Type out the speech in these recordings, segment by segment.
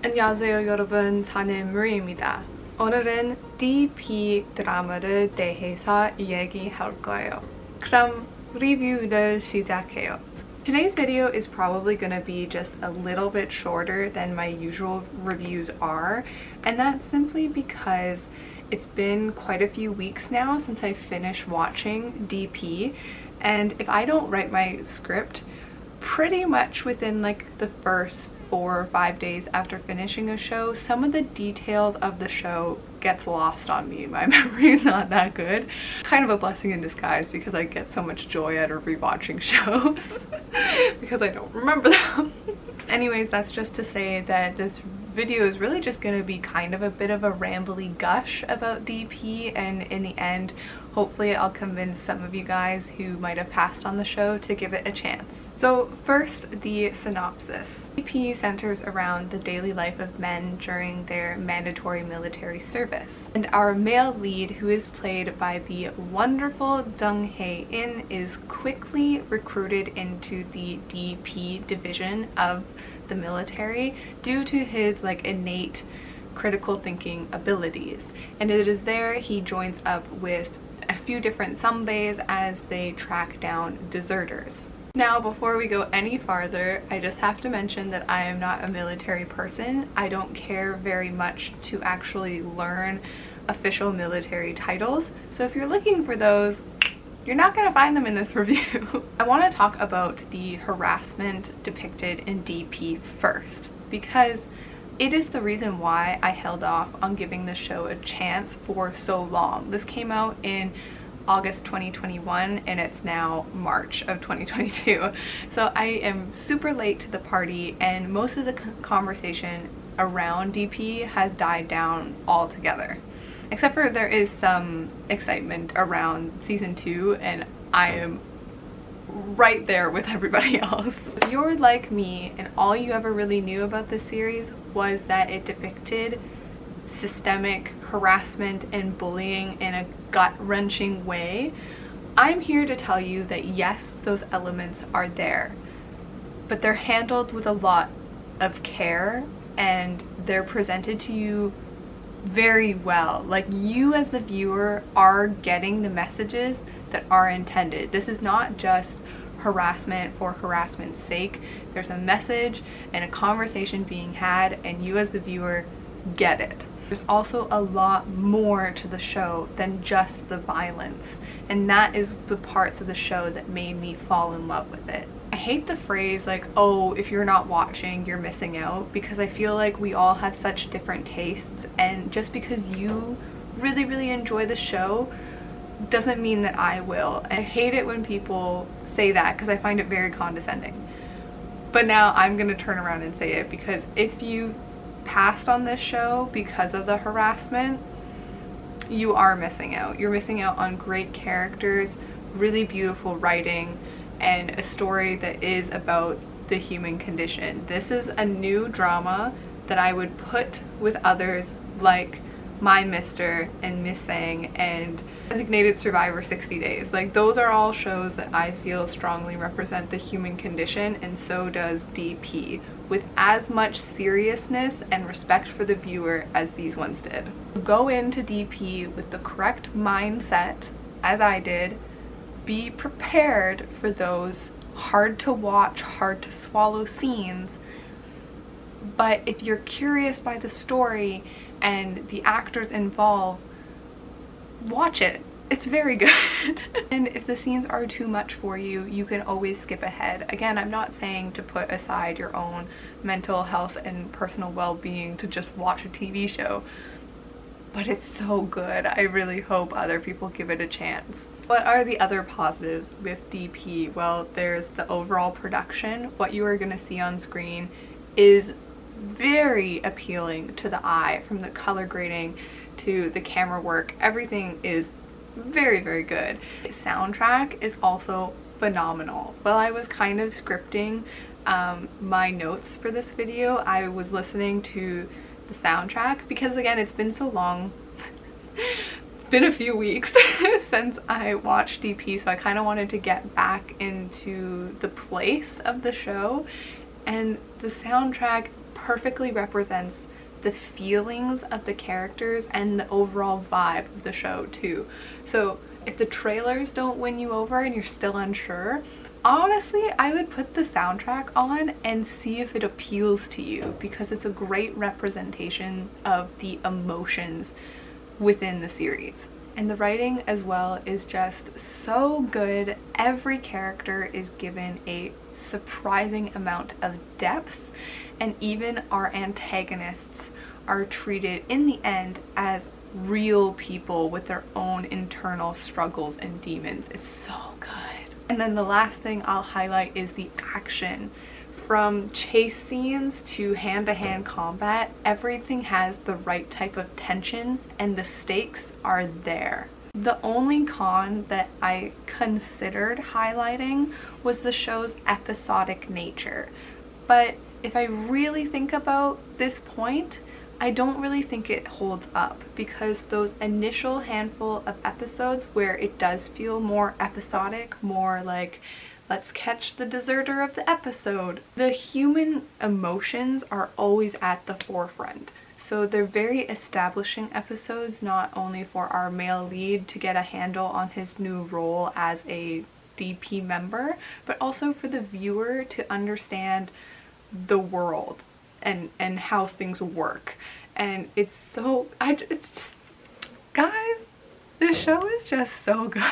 안녕하세요 여러분, 저는 무리입니다. 오늘은 D.P 드라마를 대해서 이야기할 거예요. 그럼 리뷰를 시작해요. Today's video is probably going to be just a little bit shorter than my usual reviews are, and that's simply because it's been quite a few weeks now since I finished watching D.P, and if I don't write my script pretty much within like the first 4 or 5 days after finishing a show, some of the details of the show gets lost on me. My memory is not that good. Kind of a blessing in disguise because I get so much joy out of rewatching shows because I don't remember them. Anyways, that's just to say that this video is really just going to be kind of a bit of a rambly gush about D.P, and in the end hopefully I'll convince some of you guys who might have passed on the show to give it a chance. So first, the synopsis. D.P centers around the daily life of men during their mandatory military service. And our male lead, who is played by the wonderful Jung Hae-in, is quickly recruited into the D.P division of the military due to his innate critical thinking abilities. And it is there he joins up with a few different sambaes as they track down deserters. Now, before we go any farther, I just have to mention that I am not a military person. I don't care very much to actually learn official military titles, so if you're looking for those, you're not going to find them in this review. I want to talk about the harassment depicted in D.P first, because it is the reason why I held off on giving the show a chance for so long. This came out in August 2021 and it's now March of 2022. So I am super late to the party, and most of the conversation around D.P has died down altogether. Except for there is some excitement around season 2, and I am right there with everybody else. If you're like me and all you ever really knew about this series was that it depicted systemic harassment and bullying in a gut-wrenching way, I'm here to tell you that yes, those elements are there, but they're handled with a lot of care and they're presented to you very well. Like, you as the viewer are getting the messages that are intended. This is not just harassment for harassment's sake. There's a message and a conversation being had, and you as the viewer get it. There's also a lot more to the show than just the violence, and that is the parts of the show that made me fall in love with it. I hate the phrase like, oh, if you're not watching, you're missing out, because I feel like we all have such different tastes, and just because you really enjoy the show doesn't mean that I will. I hate it when people say that because I find it very condescending. But now I'm gonna turn around and say it, because if you passed on this show because of the harassment, you are missing out. You're missing out on great characters, really beautiful writing, and a story that is about the human condition. This is a new drama that I would put with others like My Mister and Miss Sang and Designated Survivor 60 Days. Like, those are all shows that I feel strongly represent the human condition, and so does D.P, with as much seriousness and respect for the viewer as these ones did. Go into D.P with the correct mindset, as I did. Be prepared for those hard to watch, hard to swallow scenes, but if you're curious by the story and the actors involved, watch it. It's very good. And if the scenes are too much for you, you can always skip ahead. Again, I'm not saying to put aside your own mental health and personal well-being to just watch a TV show, but it's so good. I really hope other people give it a chance. What are the other positives with D.P? Well, there's the overall production. What you are going to see on screen is very appealing to the eye, from the color grading to the camera work. Everything is very good. The soundtrack is also phenomenal. While I was kind of scripting my notes for this video, I was listening to the soundtrack because, again, it's been so long. It's been a few weeks since I watched D.P, so I kind of wanted to get back into the place of the show, and the soundtrack perfectly represents the feelings of the characters and the overall vibe of the show too. So if the trailers don't win you over and you're still unsure, honestly, I would put the soundtrack on and see if it appeals to you, because it's a great representation of the emotions within the series. And the writing as well is just so good. Every character is given a surprising amount of depth, and even our antagonists are treated in the end as real people with their own internal struggles and demons. It's so good. And then the last thing I'll highlight is the action. From chase scenes to hand-to-hand combat, everything has the right type of tension and the stakes are there. The only con that I considered highlighting was the show's episodic nature. But if I really think about this point, I don't really think it holds up, because those initial handful of episodes where it does feel more episodic, more like let's catch the deserter of the episode, the human emotions are always at the forefront. So they're very establishing episodes, not only for our male lead to get a handle on his new role as a DP member, but also for the viewer to understand the world and how things work. And it's so, it's just, guys, this show is just so good.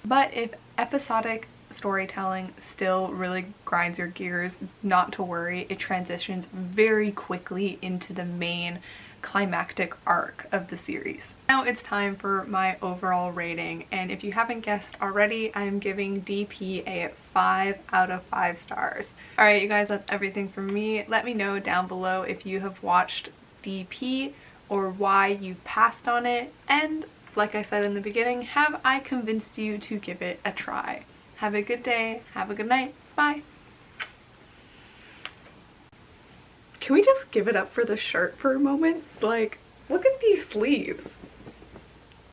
But if episodic storytelling still really grinds your gears, not to worry, it transitions very quickly into the main climactic arc of the series. Now it's time for my overall rating, and if you haven't guessed already, I'm giving DP a 5 out of 5 stars. Alright you guys, that's everything from me. Let me know down below if you have watched DP or why you've passed on it, and like I said in the beginning, have I convinced you to give it a try? Have a good day, have a good night, bye! Can we just give it up for the shirt for a moment? Like, look at these sleeves.